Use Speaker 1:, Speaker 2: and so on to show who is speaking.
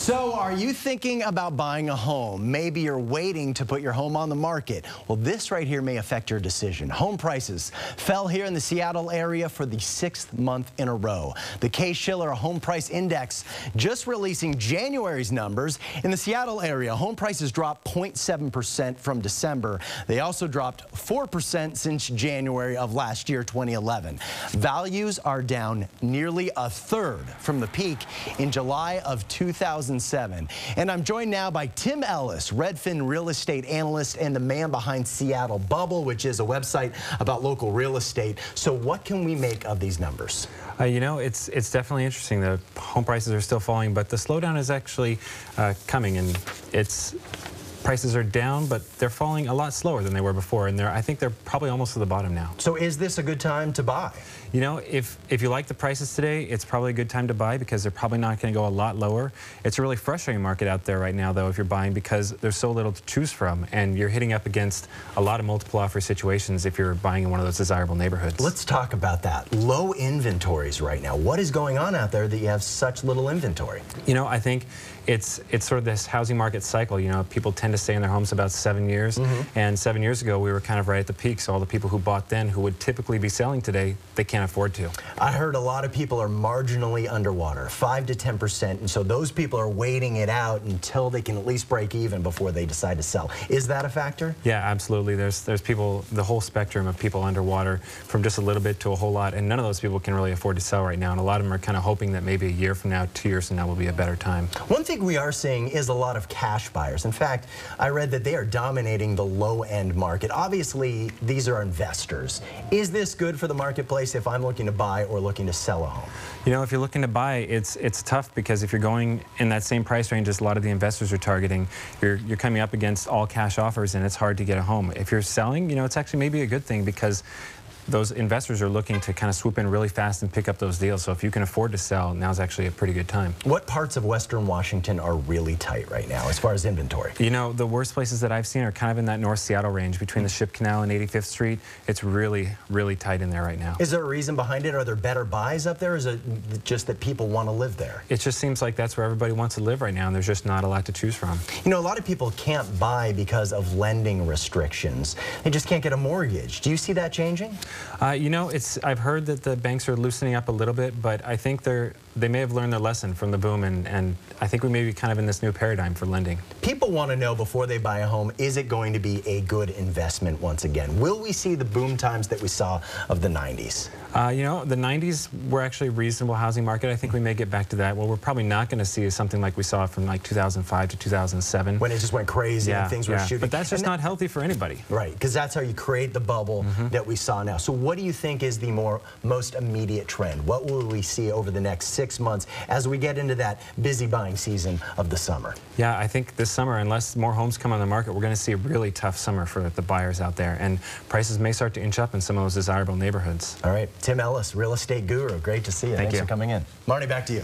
Speaker 1: So, are you thinking about buying a home? Maybe you're waiting to put your home on the market. Well, this right here may affect your decision. Home prices fell here in the Seattle area for the 6th month in a row. The Case-Shiller Home Price Index just releasing January's numbers. In the Seattle area, home prices dropped 0.7% from December. They also dropped 4% since January of last year, 2011. Values are down nearly a third from the peak in July of 2007. And I'm joined now by Tim Ellis, Redfin real estate analyst and the man behind Seattle Bubble, which is a website about local real estate. So what can we make of these numbers?
Speaker 2: You know, it's definitely interesting. The home prices are still falling, but the slowdown is actually coming, and prices are down, but they're falling a lot slower than they were before, and I think they're probably almost to the bottom now.
Speaker 1: So is this a good time to buy?
Speaker 2: You know, if you like the prices today, it's probably a good time to buy because they're probably not going to go a lot lower. It's a really frustrating market out there right now, though, if you're buying, because there's so little to choose from, and you're hitting up against a lot of multiple offer situations if you're buying in one of those desirable neighborhoods.
Speaker 1: Let's talk about that. Low inventories right now. What is going on out there that you have such little inventory?
Speaker 2: You know, I think it's sort of this housing market cycle. You know, people tend to stay in their homes about 7 years, and 7 years ago we were kind of right at the peak, so all the people who bought then who would typically be selling today, they can't afford to.
Speaker 1: I heard a lot of people are marginally underwater, 5 to 10%, and so those people are waiting it out until they can at least break even before they decide to sell. Is that a factor?
Speaker 2: Yeah, absolutely. There's people, the whole spectrum of people underwater, from just a little bit to a whole lot, and none of those people can really afford to sell right now, and a lot of them are kind of hoping that maybe a year from now, 2 years from now will be a better time.
Speaker 1: One thing we are seeing is a lot of cash buyers. In fact, I read that they are dominating the low-end market. Obviously, these are investors. Is this good for the marketplace if I'm looking to buy or looking to sell a home?
Speaker 2: You know, if you're looking to buy, it's tough, because if you're going in that same price range as a lot of the investors are targeting, you're coming up against all cash offers, and it's hard to get a home. If you're selling, you know, it's actually maybe a good thing, because those investors are looking to kind of swoop in really fast and pick up those deals. So if you can afford to sell, now's actually a pretty good time.
Speaker 1: What parts of Western Washington are really tight right now as far as inventory?
Speaker 2: You know, the worst places that I've seen are kind of in that North Seattle range between the Ship Canal and 85th Street. It's really, really tight in there right now.
Speaker 1: Is there a reason behind it? Are there better buys up there, or is it just that people want to live there?
Speaker 2: It just seems like that's where everybody wants to live right now, and there's just not a lot to choose from.
Speaker 1: You know, a lot of people can't buy because of lending restrictions. They just can't get a mortgage. Do you see that changing?
Speaker 2: You know, I've heard that the banks are loosening up a little bit, but I think they may have learned their lesson from the boom, and I think we may be kind of in this new paradigm for lending. People
Speaker 1: want to know before they buy a home, is it going to be a good investment once again? Will we see the boom times that we saw of the 90s?
Speaker 2: You know, the 90s were actually a reasonable housing market. I think we may get back to that. What we're probably not going to see is something like we saw from like 2005 to 2007.
Speaker 1: When it just went crazy and things were shooting.
Speaker 2: But that's just not healthy for anybody.
Speaker 1: Right, because that's how you create the bubble that we saw now. So what do you think is the most immediate trend? What will we see over the next 6 months as we get into that busy buying season of the summer?
Speaker 2: Yeah, I think this summer, unless more homes come on the market, we're going to see a really tough summer for the buyers out there, and prices may start to inch up in some of those desirable neighborhoods.
Speaker 1: All right, Tim Ellis, real estate guru. Great to see you. Thanks for coming in. Marnie, back to you.